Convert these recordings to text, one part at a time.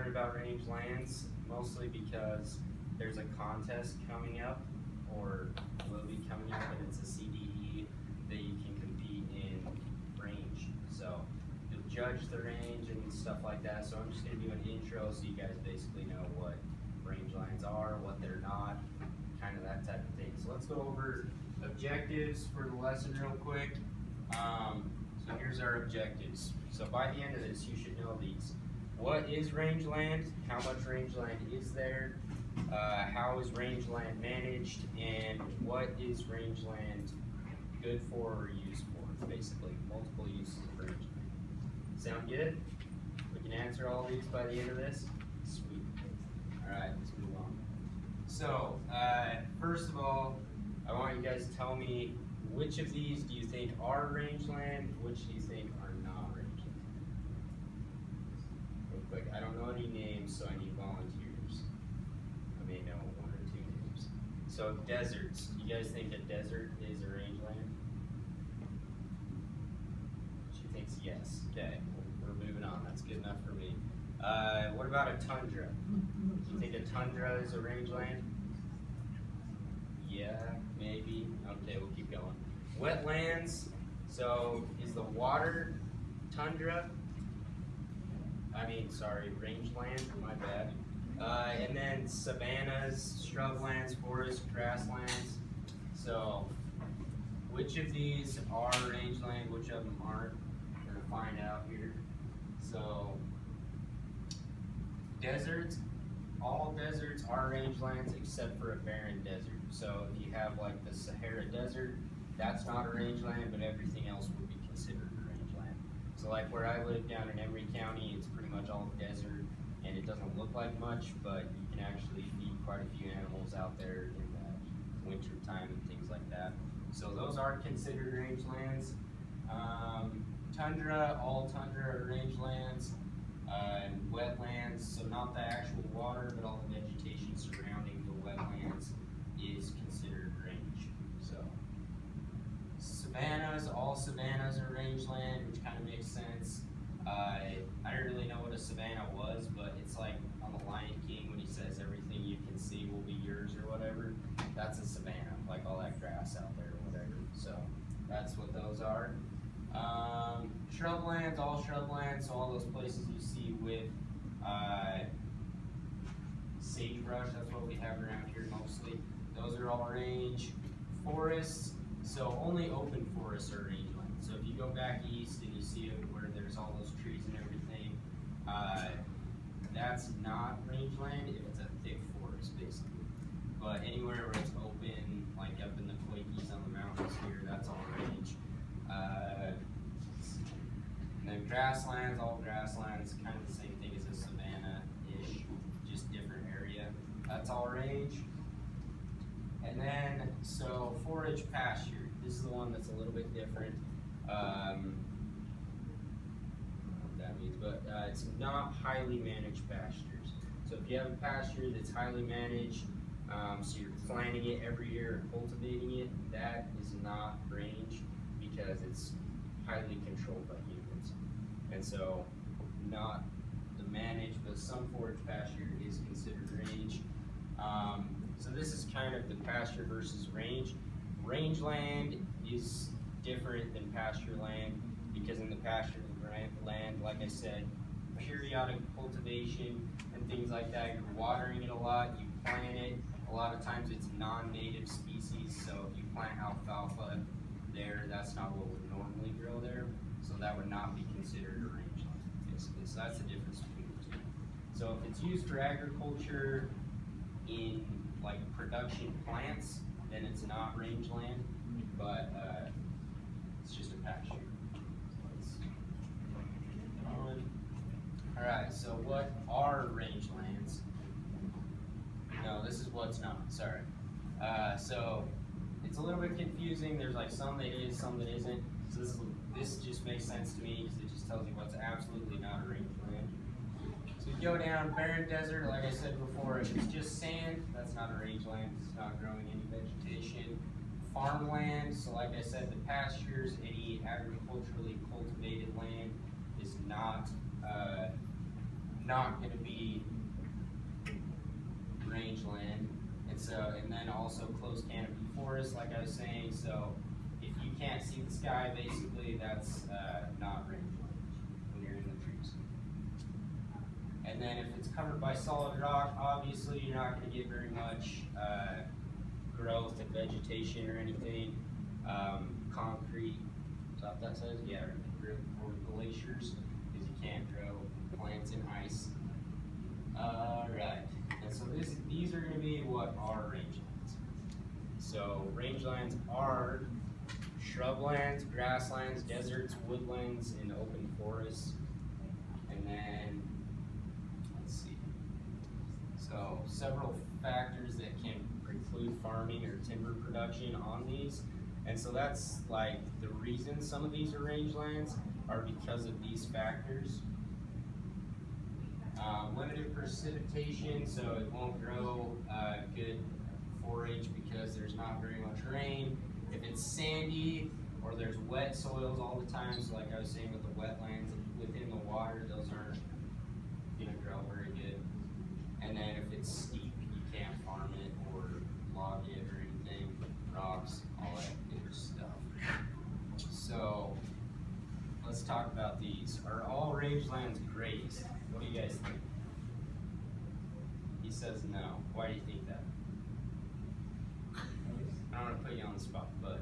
learn about rangelands, mostly because there's a contest coming up, or will be coming up, and it's a CDE that you can compete in range. So you'll judge the range and stuff like that. So I'm just gonna do an intro so you guys basically know what rangelands are, what they're not, kind of that type of thing. So let's go over objectives for the lesson real quick. So here's our objectives. So by the end of this, you should know these. What is rangeland? How much rangeland is there? How is rangeland managed? And what is rangeland good for or used for? Basically, multiple uses of rangeland. Sound good? We can answer all these by the end of this? Sweet. Alright, let's move on. So, first of all, I want you guys to tell me which of these do you think are rangeland, which do you think are not rangeland? Real quick, I don't know any names, so I need volunteers. I may know one or two names. So deserts, you guys think a desert is a rangeland? She thinks yes. Okay, we're moving on. That's good enough for me. What about a tundra? Do you think a tundra is a rangeland? Yeah, maybe. Okay, we'll keep going. Wetlands. So is the water tundra? Rangeland. My bad. And then savannas, shrublands, forests, grasslands. So which of these are rangeland? Which of them aren't? We're gonna find out here. So deserts. All deserts are rangelands except for a barren desert. So if you have like the Sahara Desert, that's not a rangeland, but everything else would be considered a rangeland. So like where I live down in Emory County, it's pretty much all desert, and it doesn't look like much, but you can actually feed quite a few animals out there in the winter time and things like that. So those are considered rangelands. Tundra, all tundra are rangelands. And wetlands, so not the actual water, but all the vegetation surrounding the wetlands is considered range. So savannas, all savannas are rangeland, which kind of makes sense. I don't really know what a savanna was, but it's like on the Lion King when he says everything you can see will be yours or whatever. That's a savanna, like all that grass out there or whatever. So that's what those are. Shrublands, all shrublands, so all those places you see with sagebrush, that's what we have around here mostly. Those are all range. Forests, so only open forests are rangeland. So if you go back east and you see it where there's all those trees and everything, that's not rangeland if it's a thick forest basically. But anywhere where it's open, like up in the Quakies on the mountains here, that's all range. And then grasslands, all grasslands, kind of the same thing as a savanna-ish, just different area. That's all range. And then, so forage pasture. This is the one that's a little bit different. I don't know what that means, but it's not highly managed pastures. So if you have a pasture that's highly managed, so you're planting it every year and cultivating it, that is not range because it's highly controlled by humans. And so not the managed, but some forage pasture is considered range. So this is kind of the pasture versus range. Rangeland is different than pasture land because in the pasture land, like I said, periodic cultivation and things like that, you're watering it a lot, you plant it. A lot of times it's non-native species, so if you plant alfalfa there, that's not what would normally grow there, so that would not be considered a rangeland, basically. So that's the difference between the two. So if it's used for agriculture in like production plants, then it's not rangeland, but it's just a pasture. Alright, so what are rangelands? No, this is what's not, sorry. So it's a little bit confusing. There's like some that is, some that isn't. So this just makes sense to me because it just tells you what's absolutely not a rangeland. So you go down barren desert, like I said before, if it's just sand, that's not a rangeland. It's not growing any vegetation. Farmland, so like I said, the pastures, any agriculturally cultivated land is not going to be rangeland. And then also closed canopy forest, like I was saying. So if you can't see the sky, basically that's not rangeland when you're in the trees. And then if it's covered by solid rock, obviously you're not going to get very much growth and vegetation or anything. Concrete, is that what that says? Yeah, or glaciers, because you can't grow plants in ice. Alright, and so these are going to be what are rangelands. So rangelands are shrublands, grasslands, deserts, woodlands, and open forests. And then, let's see, so several factors that can preclude farming or timber production on these. And so that's like the reason some of these are rangelands are because of these factors. Limited precipitation, so it won't grow good forage because there's not very much rain. If it's sandy or there's wet soils all the time, so like I was saying with the wetlands within the water, those aren't gonna grow very good. And then if it's steep, you can't farm it or log it or anything, rocks, all that good stuff. So let's talk about these. Are all rangelands grazed? What do you guys think? He says no. Why do you think that? I don't want to put you on the spot, but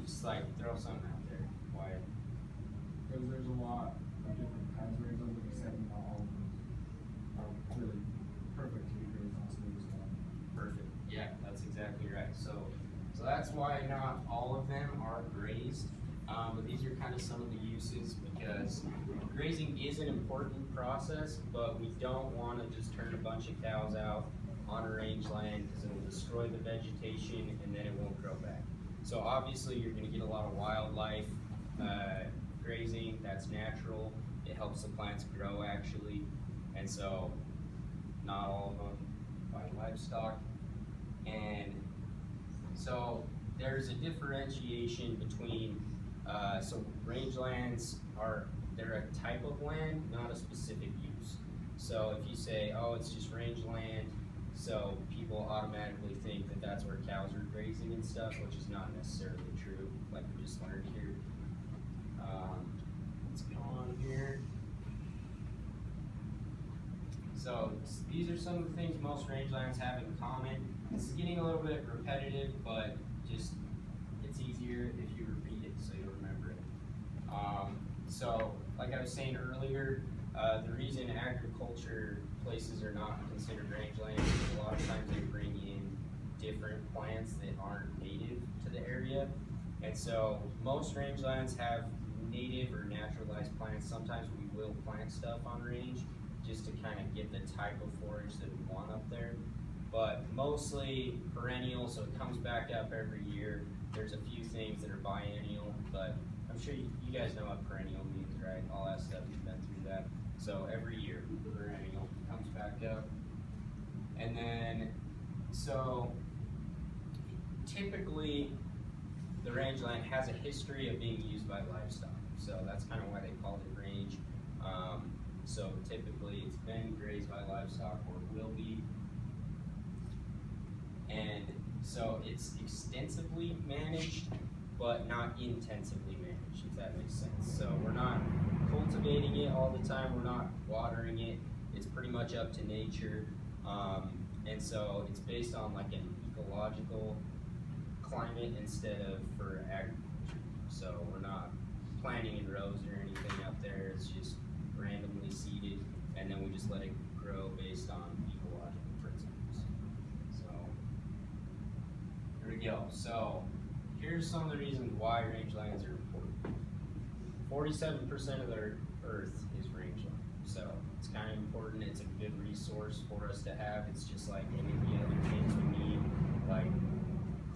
just like throw something out there. Why? Because there's a lot of different kinds of rangelands, like you said, not all of them are really perfect to be grazed on smooth stuff. Perfect. Yeah, that's exactly right. So that's why not all of them are grazed. But these are kind of some of the uses, because grazing is an important process, but we don't want to just turn a bunch of cows out on a rangeland because it will destroy the vegetation and then it won't grow back. So obviously you're going to get a lot of wildlife grazing. That's natural. It helps the plants grow actually, and so not all of them by livestock. And so there's a differentiation between so rangelands they're a type of land, not a specific use. So if you say, oh, it's just rangeland, so people automatically think that that's where cows are grazing and stuff, which is not necessarily true, like we just learned here. Let's go on here. So these are some of the things most rangelands have in common. This is getting a little bit repetitive, but just it's easier if you repeat it so you'll remember it. So like I was saying earlier, the reason agriculture places are not considered rangeland is a lot of times they bring in different plants that aren't native to the area. And so most rangelands have native or naturalized plants. Sometimes we will plant stuff on range just to kind of get the type of forage that we want up there. But mostly perennial, so it comes back up every year. There's a few things that are biennial, but I'm sure you guys know what perennial means, right? All that stuff, you've been through that. So every year, perennial comes back up. And then, so typically the rangeland has a history of being used by livestock. So that's kind of why they called it range. So typically it's been grazed by livestock or will be. And so it's extensively managed, but not intensively managed, if that makes sense. So we're not cultivating it all the time, we're not watering it. It's pretty much up to nature. And so it's based on like an ecological climate instead of for agriculture. So we're not planting in rows or anything up there, it's just randomly seeded, and then we just let it grow based on ecological principles. So here we go. So here's some of the reasons why rangelands are important. 47% of the earth is rangeland, so it's kind of important. It's a good resource for us to have. It's just like any of the other things we need, like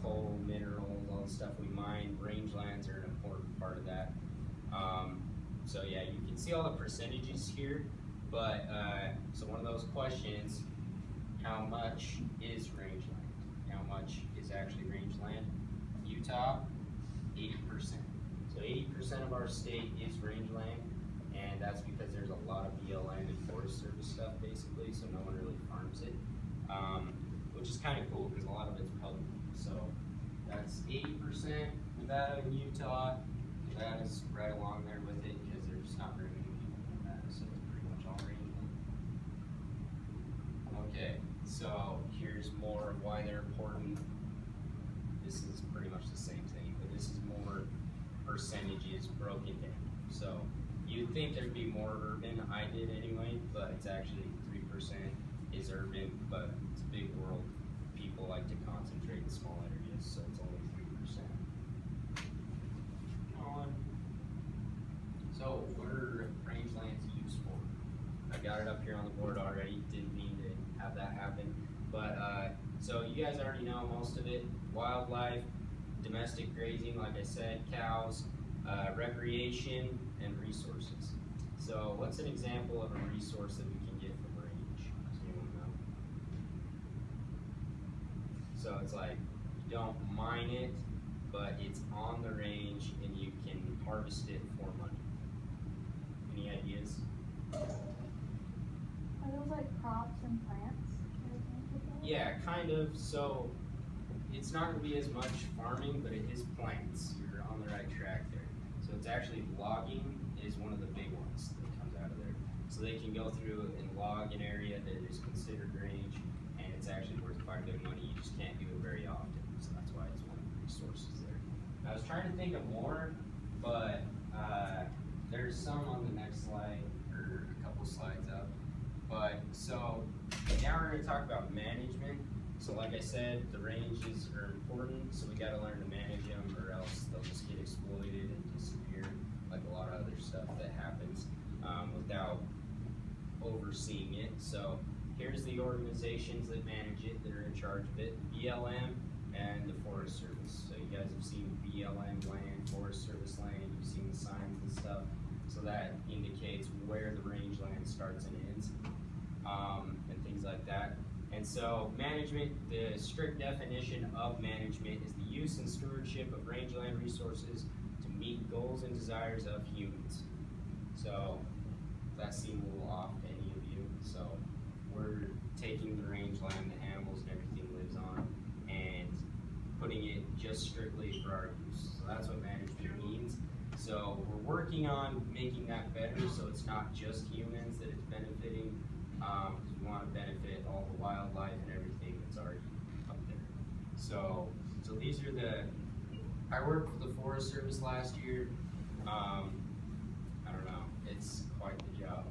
coal, minerals, all the stuff we mine. Rangelands are an important part of that. So yeah, you can see all the percentages here, but so one of those questions, how much is rangeland? How much is actually rangeland? Utah, 80%. So 80% of our state is rangeland, and that's because there's a lot of BLM and Forest Service stuff basically, so no one really farms it. is kind of cool because a lot of it's public. So that's 80% Nevada and Utah. Nevada's right along there with it because there's not very many people in Nevada, so it's pretty much all rangeland. Okay, so here's more of why they're important. This is pretty much the same thing, but this is more percentages broken down. So you'd think there'd be more urban, I did anyway, but it's actually 3% is urban, but it's a big world. People like to concentrate in small areas, so it's only 3%. So what are rangelands used for? I got it up here on the board already, didn't mean to have that happen. But so you guys already know most of it. Wildlife, domestic grazing, like I said, cows, recreation, and resources. So what's an example of a resource that we can get from range? Does anyone know? So it's like, you don't mine it, but it's on the range and you can harvest it for money. Any ideas? Are those like crops and plants? Yeah, kind of. So it's not going to be as much farming, but it is plants. You're on the right track there. So it's actually logging is one of the big ones that comes out of there. So they can go through and log an area that is considered range, and it's actually worth quite a bit of money. You just can't do it very often. So that's why it's one of the resources there. I was trying to think of more, but there's some on the next slide, or a couple slides up. But so now we're going to talk about management. So like I said, the ranges are important, so we got to learn to manage them, or else they'll just get exploited and disappear, like a lot of other stuff that happens without overseeing it. So here's the organizations that manage it, that are in charge of it: BLM and the Forest Service. So you guys have seen BLM land, Forest Service land. You've seen the signs and stuff. So that indicates where the rangeland starts and ends, and things like that. And so management, the strict definition of management is the use and stewardship of rangeland resources to meet goals and desires of humans. So that seemed a little off to any of you. So we're taking the rangeland the animals and everything lives on and putting it just strictly for our use. So that's what management means. So we're working on making that better so it's not just humans that it's benefiting, because we want to benefit all the wildlife and everything that's already up there. So these are I worked for the Forest Service last year. I don't know, it's quite the job.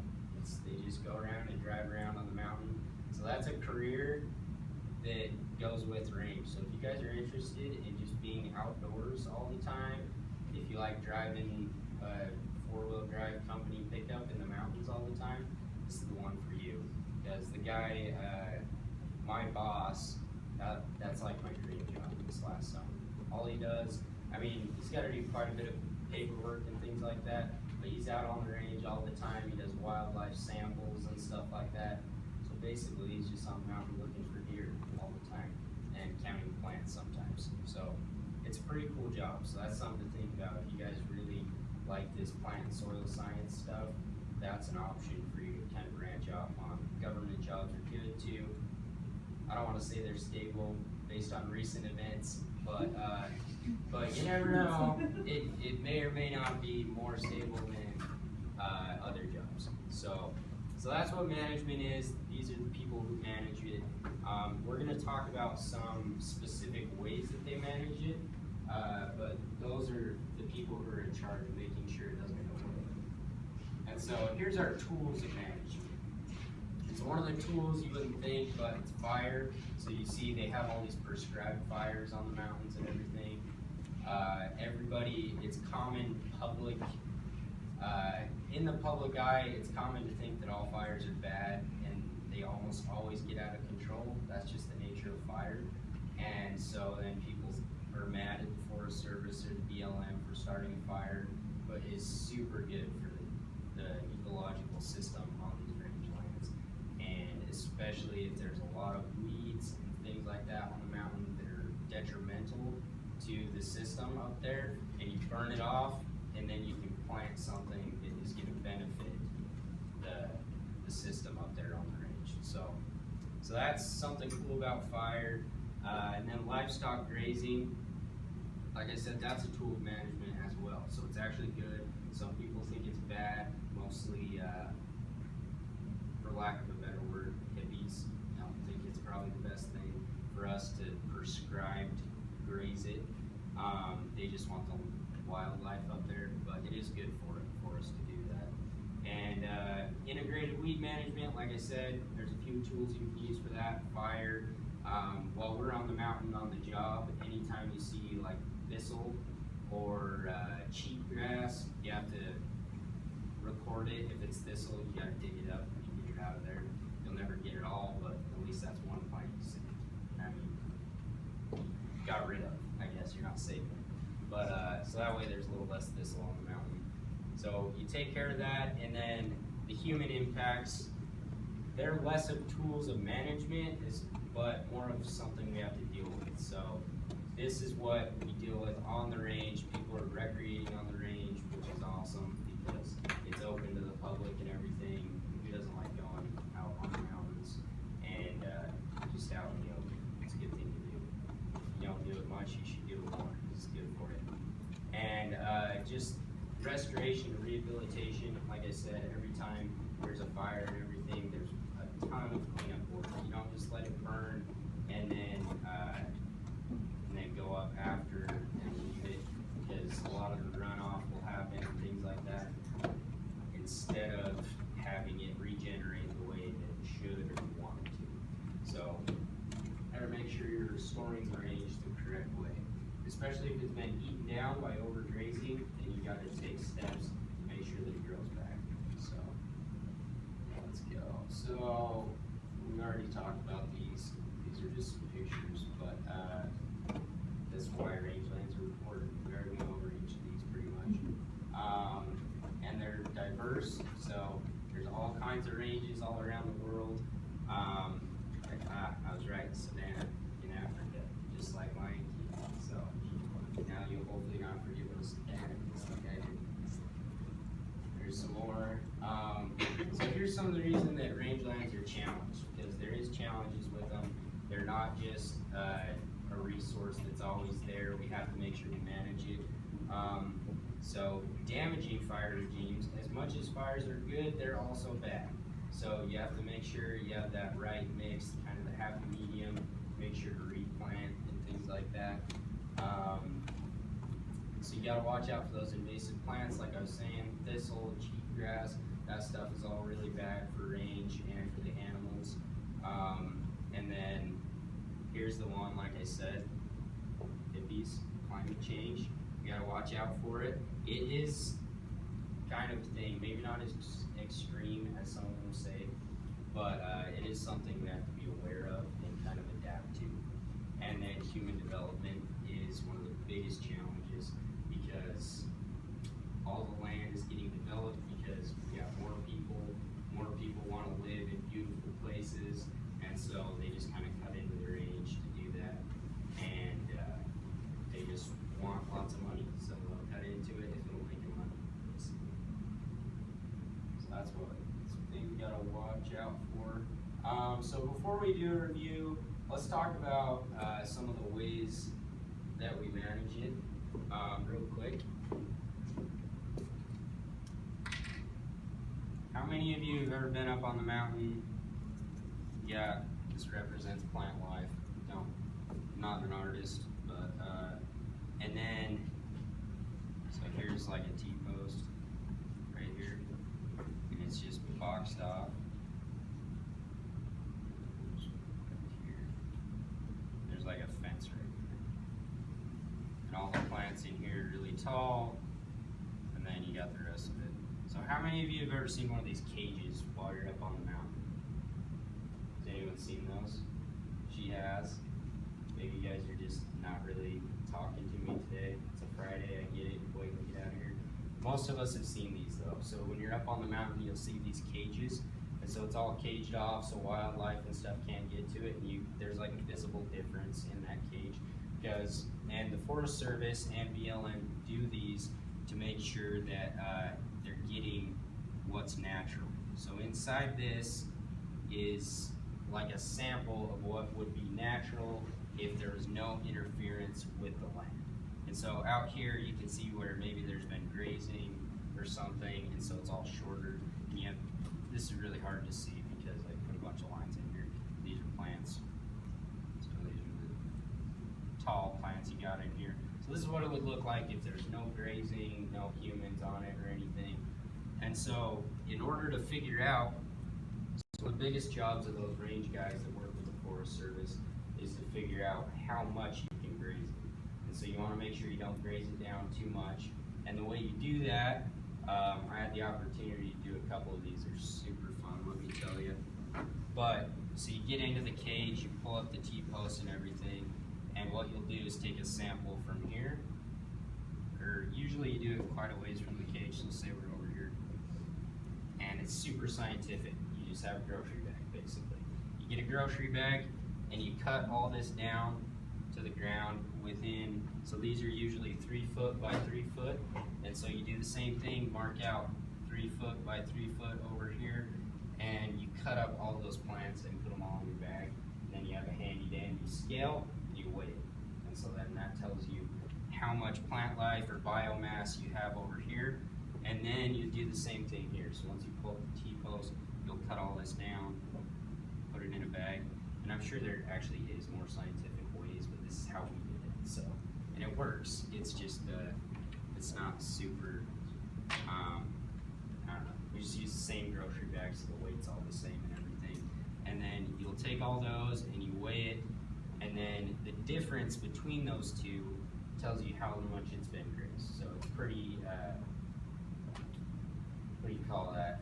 They just go around and drive around on the mountain. So that's a career that goes with range. So if you guys are interested in just being outdoors all the time, if you like driving a four-wheel drive company pickup in the mountains all the time, this is the one for you. Because the guy, my boss, that's like my dream job this last summer. All he does, I mean, he's got to do quite a bit of paperwork and things like that, but he's out on the range all the time. He does wildlife samples and stuff like that. So basically, he's just on the mountain looking for deer all the time and counting plants sometimes. So it's a pretty cool job. So that's something to think about. If you guys really like this plant and soil science stuff, that's an option for you to kind of branch off on. Government jobs are good too. I don't want to say they're stable based on recent events, but you never know. It may or may not be more stable than other jobs. So that's what management is. These are the people who manage it. We're going to talk about some specific ways that they manage it, but those are the people who are in charge of making sure it doesn't go away. And so here's our tools of management. So one of the tools you wouldn't think, but it's fire. So you see they have all these prescribed fires on the mountains and everything. Everybody, it's common public, in the public eye, it's common to think that all fires are bad and they almost always get out of control. That's just the nature of fire. And so then people are mad at the Forest Service or the BLM for starting a fire, but it's super good for the ecological system on these rangelands. And especially if there's a lot of weeds and things like that on the mountain that are detrimental to the system up there, and you burn it off, and then you can plant something that is going to benefit the system up there on the range. So So that's something cool about fire. And then livestock grazing, like I said, that's a tool of management as well. So it's actually good. Some people think it's bad, mostly, for lack of a better word, hippies don't think it's probably the best thing for us to prescribe to graze it. They just want the wildlife up there, but it is good for us to do that. And integrated weed management, like I said, there's a few tools you can use for that. Fire. While we're on the mountain on the job, anytime you see like thistle or cheatgrass, you have to record it. If it's thistle, you gotta dig it up and get it out of there. You'll never get it all, but at least that's one plant you saved. I mean, got rid of, I guess. You're not saving it. But so that way there's a little less thistle on the mountain. So you take care of that, and then the human impacts, they're less of tools of management, but more of something we have to deal with. So this is what we deal with on the range. People are recreating on the range, which is awesome because it's open to the public and everything. Who doesn't like going out on the mountains and just out in the open? It's a good thing to do. If you don't do it much, you should do it more. It's good for you. And just restoration and rehabilitation, like I said, every time there's a fire and everything, there's a ton of cleanup work. You don't just let it burn and then go up after and leave it, because a lot of the runoff will happen and things like that, instead of having it regenerate the way that it should or you want it to. So, better make sure you're restoring the range the correct way. Especially if it's been eaten down by overgrazing, then you gotta take steps to make sure that it grows back. So, let's go. So, we already talked about these. These are just some pictures, but this is why rangelands are important. We already went over each of these pretty much. And they're diverse, so there's all kinds of ranges all around the world. I was right, Savannah in Africa, just like Lion King. So now you'll hopefully not forget those animals like I did. There's some more. So here's some of the reason that rangelands are challenged, because there is challenges with them. They're not just a resource that's always there. We have to make sure we manage it. So damaging fire regimes, as much as fires are good, they're also bad. So you have to make sure you have that right mix, kind of the happy medium, make sure to replant and things like that. So you gotta watch out for those invasive plants, like I was saying, thistle, cheatgrass, that stuff is all really bad for range and for the animals. And then here's the one, like I said, hippies, climate change. You gotta watch out for it. It is kind of a thing, maybe not as extreme as some will say, but it is something we have to be aware of and kind of adapt to. And then human development is one of the biggest challenges, because all the land is getting developed because we got more people want to live in beautiful places, and so they just kind of cut into the range to do that, and they just want lots of money, so they'll cut into it if it'll make them money. So that's something we gotta watch out for. So before we do a review, let's talk about some of the ways that we manage it real quick. How many of you have ever been up on the mountain? Yeah, this represents plant life. No, I'm not an artist, but and then so here's like a T-post right here, and it's just boxed off. There's like a fence right here, and all the plants in here are really tall, and then you got the rest of it. So how many of you have ever seen one of these cages while you're up on the mountain? Has anyone seen those? She has. Maybe you guys are just not really talking to me today. It's a Friday, I get it, wait to get out of here. Most of us have seen these though. So when you're up on the mountain, you'll see these cages. And so it's all caged off, so wildlife and stuff can't get to it. And there's like a visible difference in that cage. And the Forest Service and BLM do these to make sure that they're getting what's natural. So inside this is like a sample of what would be natural if there was no interference with the land. And so out here you can see where maybe there's been grazing or something, and so it's all shorter. And you have, this is really hard to see because I put a bunch of lines in here. These are plants. So these are the tall plants you got in here. So this is what it would look like if there's no grazing, no humans on it or anything. And so in order to figure out, so the biggest jobs of those range guys that work with the Forest Service is to figure out how much you can graze it. And so you want to make sure you don't graze it down too much. And the way you do that, I had the opportunity to do a couple of these. They're super fun, let me tell you. But, so you get into the cage, you pull up the T-posts and everything, and what you'll do is take a sample from here, or usually you do it quite a ways from the cage, so say we're over here. And it's super scientific. You just have a grocery bag, basically. You get a grocery bag, and you cut all this down to the ground within, so these are usually 3 foot by 3 foot, and so you do the same thing, mark out 3 foot by 3 foot over here, and you cut up all those plants and put them all in your bag. And then you have a handy dandy scale, and you weigh it. And so then that tells you how much plant life or biomass you have over here. And then you do the same thing here. So once you pull up the T-post, you'll cut all this down, put it in a bag. And I'm sure there actually is more scientific ways, but this is how we did it. So, and it works. It's just, it's not super, I don't know. We just use the same grocery bags, so the weight's all the same and everything. And then you'll take all those and you weigh it, and then the difference between those two tells you how much it's been grazed. So it's pretty, what do you call that?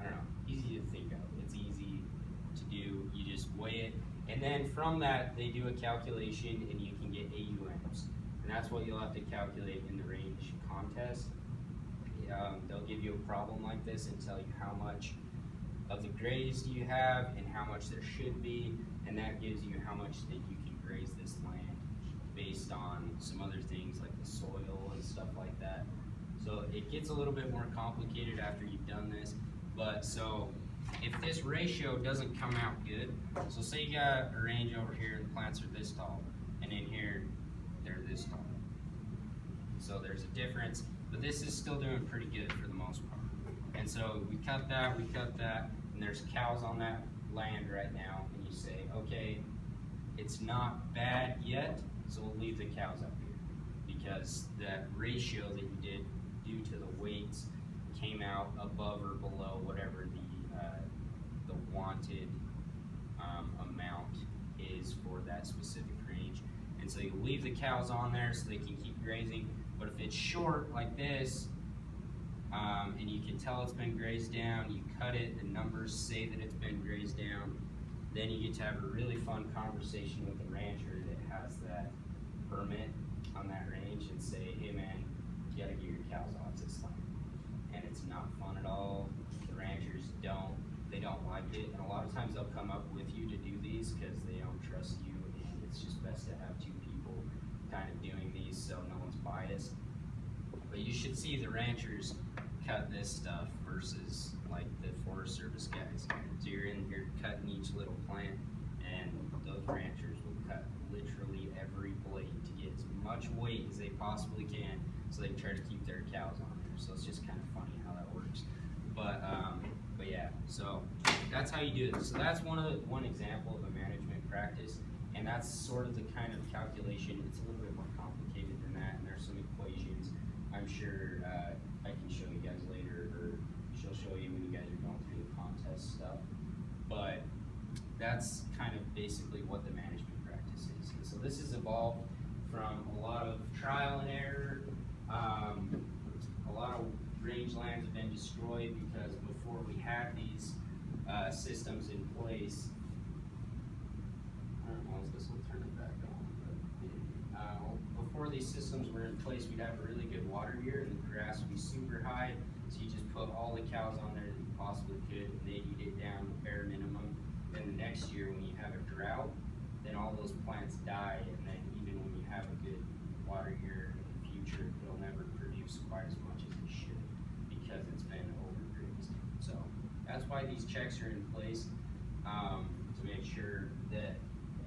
I don't know, easy to think of. It's easy to do. You just weigh it, and then from that they do a calculation, and you can get AUMs, and that's what you'll have to calculate in the range contest. They'll give you a problem like this and tell you how much of the graze do you have and how much there should be, and that gives you how much that you can graze this land based on some other things like the soil and stuff like that. So it gets a little bit more complicated after you've done this, but so if this ratio doesn't come out good, so say you got a range over here and the plants are this tall, and in here they're this tall. So there's a difference, but this is still doing pretty good for the most part. And so we cut that, and there's cows on that land right now, and you say, okay, it's not bad yet, so we'll leave the cows up here, because that ratio that you did due to the weights came out above or below whatever the wanted amount is for that specific range. And so you leave the cows on there so they can keep grazing, but if it's short like this, and you can tell it's been grazed down, you cut it, the numbers say that it's been grazed down, then you get to have a really fun conversation with the rancher that has that permit on that range and say, hey man, you gotta get your cows off this land. And it's not fun at all. The ranchers they don't like it, and a lot of times they'll come up with you to do these because they don't trust you, and it's just best to have 2 people kind of doing these so no one's biased. But you should see the ranchers cut this stuff versus like the Forest Service guys. So you're in here cutting each little plant, and those ranchers will cut literally every blade to get as much weight as they possibly can so they can try to keep their cows on there. So it's just kind of funny how that works. But yeah, so that's how you do it. So that's one example of a management practice, and that's sort of the kind of calculation. It's a little bit more complicated than that, and there's some equations. I'm sure I can show you guys later, or she'll show you when you guys are going through the contest stuff. But that's kind of basically what the management practice is. And so this has evolved from a lot of trial and error. A lot of rangelands have been destroyed because before we had these systems in place, I don't know if this will turn it back on, but before these systems were in place, we'd have a really good water year and the grass would be super high, so you just put all the cows on there that you possibly could, and they'd eat it down to bare minimum. Then the next year when you have a drought, then all those plants die, and then even when you have a good water year in the future, it'll never produce quite as much as it should because it's been overgrazed. So That's why these checks are in place, to make sure that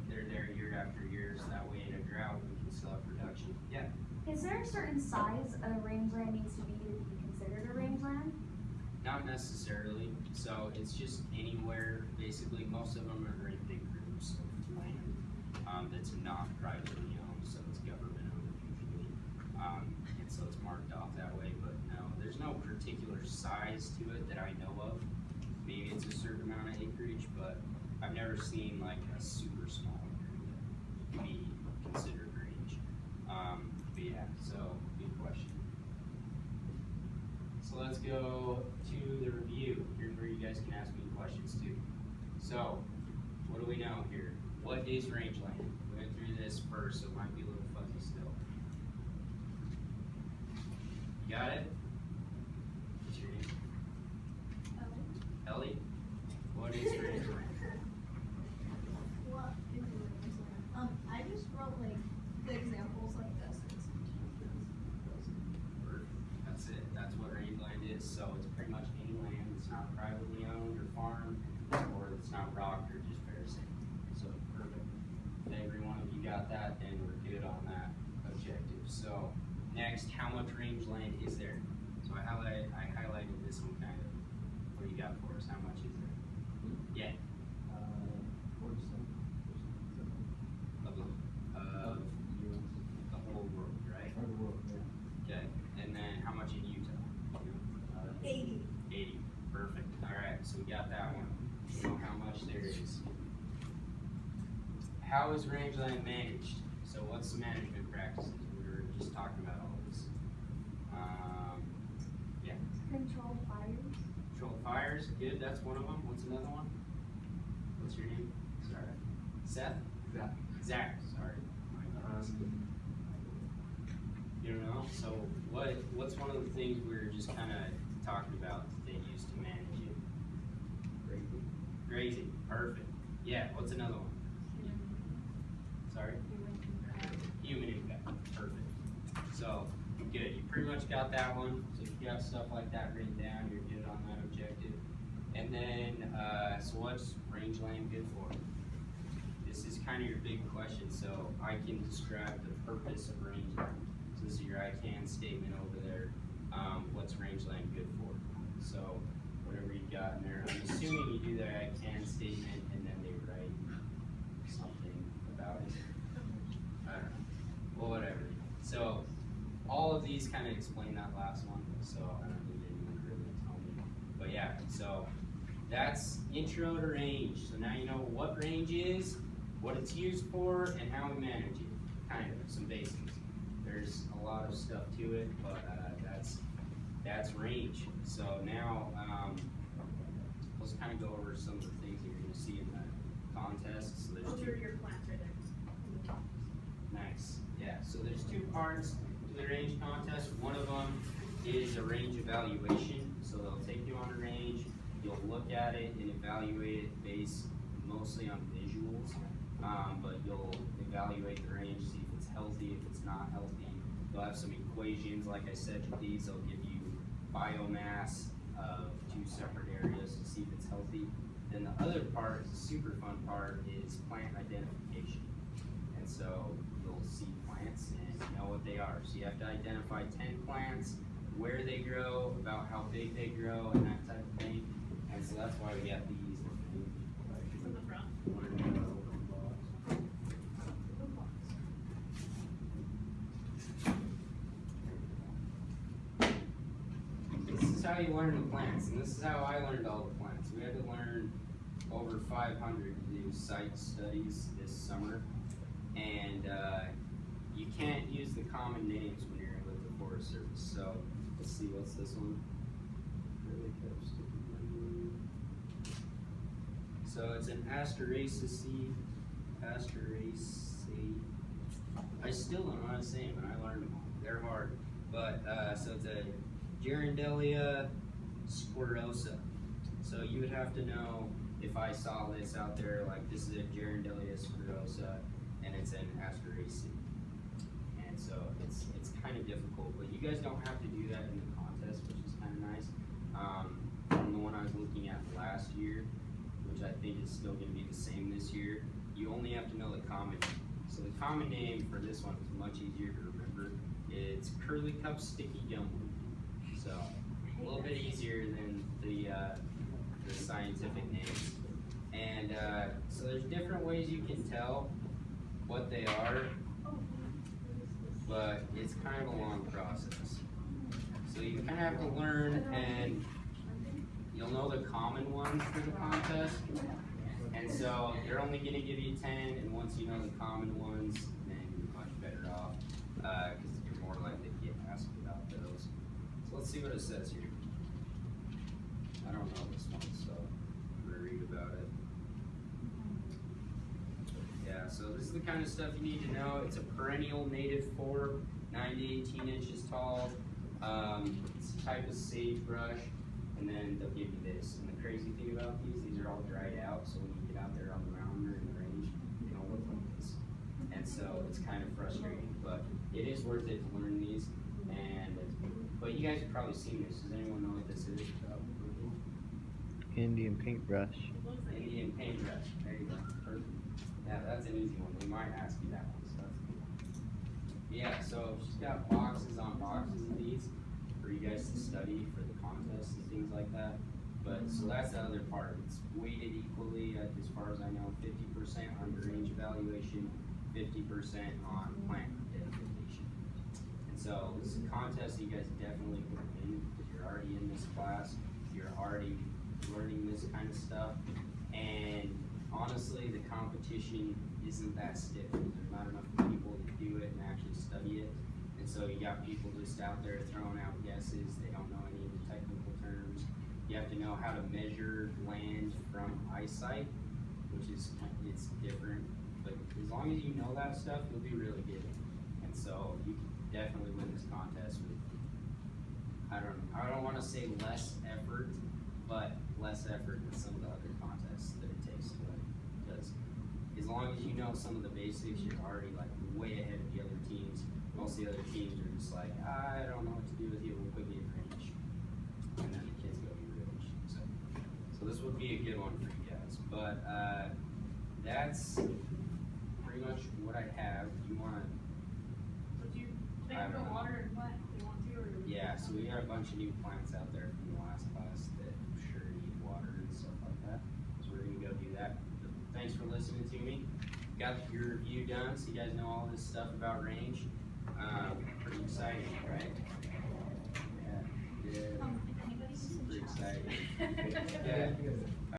they're there year after year, so that way in a drought, we can still have production. Yeah, Is there a certain size a rangeland needs to be considered a rangeland? not necessarily, so it's just anywhere, basically, most of them are in big groups of land, that's not privately owned, so it's government owned usually. And so it's marked off that way, but no, there's no particular size to it that I know of. Maybe it's a certain amount of acreage, but I've never seen like a super small area be considered range. But yeah, so good question. So let's go to the review. Here's where you guys can ask me questions too. So, what do we know here? What is rangeland? We went through this first, so it might be a little fuzzy still. You got it? What's your name? Ellie? What is rangeland? What is a rangeland? I just wrote like the examples like this. That's it. That's what rangeland is. So it's pretty much any land that's not privately owned or farmed, or it's not rocked or just parasitic. So perfect. If every one of you got that, then we're good on that objective. So next, how much rangeland is there? So I highlighted this one kind of. What do you got for us? How much is there? Yeah. 47%. Of the whole world, right? Of the world, yeah. Okay. And then how much in Utah? 80. 80. Perfect. All right. So we got that one. We know how much there is. How is rangeland managed? So what's the management practices? We were just talking about all this. Yeah. Controlled fires? Controlled fires. Good. That's one of them. What's another one? What's your name? Sorry. Seth? Yeah. Zach. Sorry. My goodness. You don't know? So what's one of the things we were just kind of talking about that they used to manage it? Grazing. Perfect. Yeah. What's another one? Sorry? Human impact. Perfect. So, good. You pretty much got that one. So if you got stuff like that written down, you're good on that objective. And then, so what's rangeland good for? This is kind of your big question. So I can describe the purpose of rangeland. So this is your I can statement over there. What's rangeland good for? So whatever you got in there. I'm assuming you do that I can statement and then they write something about it. I don't know. Well, whatever. So all of these kind of explain that last one. So I don't need anyone to really tell me. But yeah, so that's intro to range. So now you know what range is, what it's used for, and how we manage it. Kind of some basics. There's a lot of stuff to it, but that's range. So now let's kind of go over some of the things that you're going to see in the contest. So there's Those two. are your plants right there. Nice. Yeah. So there's two parts to the range contest. One of them is a range evaluation. So they'll take you on a range. You'll look at it and evaluate it based mostly on visuals, but you'll evaluate the range, see if it's healthy, if it's not healthy. You'll have some equations, like I said, with these. They'll give you biomass of two separate areas to see if it's healthy. Then the other part, the super fun part, is plant identification. And so you'll see plants and know what they are. So you have to identify 10 plants, where they grow, about how big they grow, and that type of thing. And so that's why we got these. From the front. This is how you learn the plants, and this is how I learned all the plants. We had to learn over 500 to do site studies this summer, and you can't use the common names when you're with the Forest Service. So let's see, what's this one? So it's an Asteraceae. I still don't know how to say them, and I learned them all. They're hard, but so it's a Giardellia squarosa. So you would have to know if I saw this out there, like this is a Giardellia squarosa, and it's an Asteraceae. And so it's kind of difficult, but you guys don't have to do that in the contest, which is kind of nice. From the one I was looking at last year, which I think is still gonna be the same this year, you only have to know the common name. So the common name for this one is much easier to remember. It's curly cup sticky gumwood. So a little bit easier than the scientific names. And so there's different ways you can tell what they are, but it's kind of a long process. So you kind of have to learn, and you'll know the common ones for the contest. And so they're only gonna give you 10, and once you know the common ones, then you're much better off, because you're more likely to get asked about those. So let's see what it says here. I don't know this one, so I'm gonna read about it. Yeah, so this is the kind of stuff you need to know. It's a perennial native forb, 9 to 18 inches tall. It's a type of sagebrush, and then they'll give you this. And the crazy thing about these are all dried out, so when you get out there on the mountain or in the range, they don't look like this. And so it's kind of frustrating, but it is worth it to learn these. And but you guys have probably seen this. Does anyone know what this is? Indian paintbrush. Indian paintbrush. There you go. Perfect. Yeah, that's an easy one. They might ask you that one. So that's good. Yeah, so she's got boxes on boxes of these for you guys to study for the contests and things like that. But so that's the other part. It's weighted equally, as far as I know, 50% on range evaluation, 50% on plant identification. And so this is a contest you guys definitely can win because you're already in this class. You're already learning this kind of stuff. And honestly, the competition isn't that stiff. There's not enough people to do it and actually study it. And so you got people just out there throwing out guesses. They don't know any of the technical terms. You have to know how to measure land from eyesight, which is, it's different. But as long as you know that stuff, you'll be really good. And so you can definitely win this contest with, I don't want to say less effort, but less effort than some of the other contests that it takes to win. Because as long as you know some of the basics, you're already like way ahead of the other teams. Most of the other teams are just like, I don't know what to do with you, we'll put you in range. And then the kids go to range. So this would be a good one for you guys. But that's pretty much what I have. Do you want to? They can go water and plant if they want to, or? Yeah, so we got a bunch of new plants out there from the last class that I'm sure need water and stuff like that. So we're gonna go do that. But thanks for listening to me. Got your review done, so you guys know all this stuff about range. Pretty exciting, right? Yeah, If anybody super needs a exciting. chance. Yeah. Good.